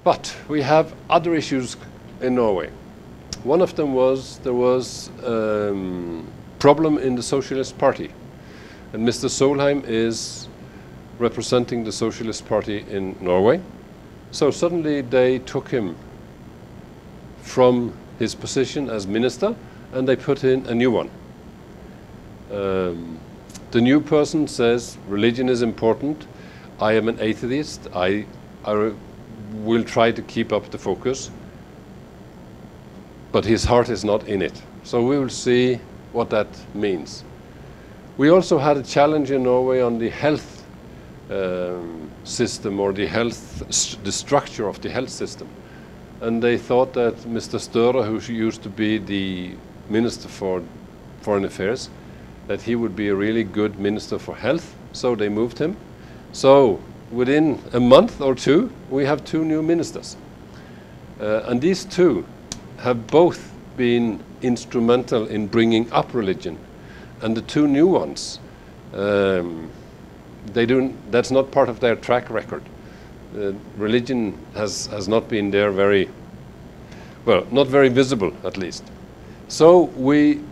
But we have other issues in Norway. One of them was there was problem in the Socialist Party. And Mr. Solheim is representing the Socialist Party in Norway. So suddenly they took him from his position as minister and they put in a new one. The new person says religion is important. I am an atheist. I will try to keep up the focus. But his heart is not in it. So we will see what that means. We also had a challenge in Norway on the health system, or the structure of the health system. And they thought that Mr. Støre, who used to be the Minister for Foreign Affairs, that he would be a really good Minister for Health, so they moved him. So within a month or two, we have two new ministers. And these two have both been instrumental in bringing up religion. And the two new ones, that's not part of their track record. Religion has not been there not very visible, at least. So we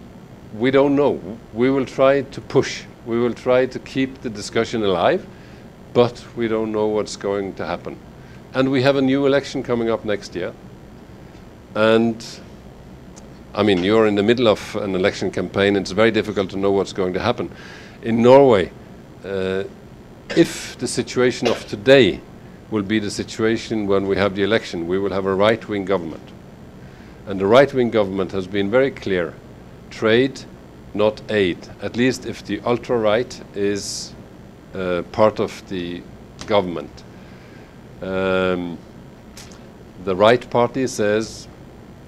don't know. We will try to push. We will try to keep the discussion alive, but we don't know what's going to happen. And we have a new election coming up next year. And I mean, you're in the middle of an election campaign. It's very difficult to know what's going to happen. In Norway, if the situation of today will be the situation when we have the election, we will have a right-wing government. And the right-wing government has been very clear: trade, not aid. At least if the ultra-right is part of the government. The right party says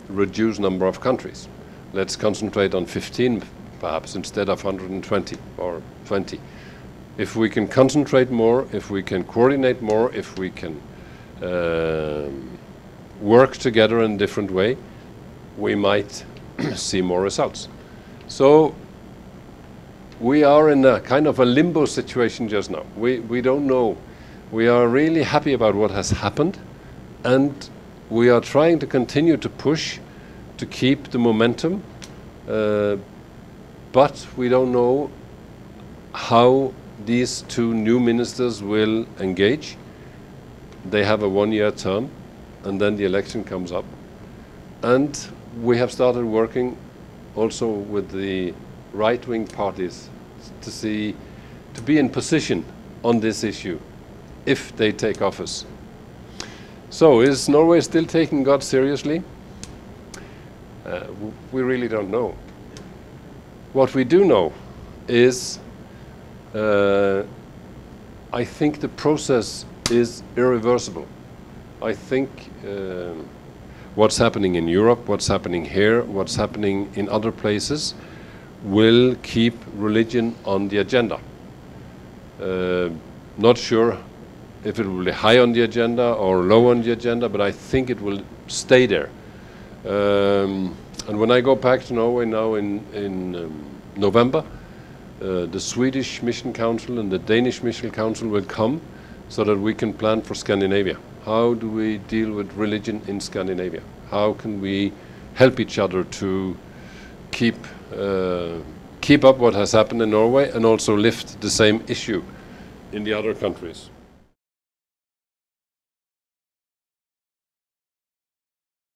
reduce number of countries. Let's concentrate on 15 perhaps instead of 120 or 20. If we can concentrate more, if we can coordinate more, if we can work together in a different way, we might see more results. So we are in a kind of a limbo situation just now. We don't know. We are really happy about what has happened, and we are trying to continue to push to keep the momentum, but we don't know how these two new ministers will engage. They have a one-year term, and then the election comes up. And we have started working also with the right-wing parties to be in position on this issue if they take office. So is Norway still taking God seriously? We really don't know. What we do know is I think the process is irreversible. I think what's happening in Europe, what's happening here, what's happening in other places will keep religion on the agenda. Not sure if it will be high on the agenda or low on the agenda, but I think it will stay there. And when I go back to Norway now in November, the Swedish Mission Council and the Danish Mission Council will come so that we can plan for Scandinavia. How do we deal with religion in Scandinavia? How can we help each other to keep up what has happened in Norway and also lift the same issue in the other countries?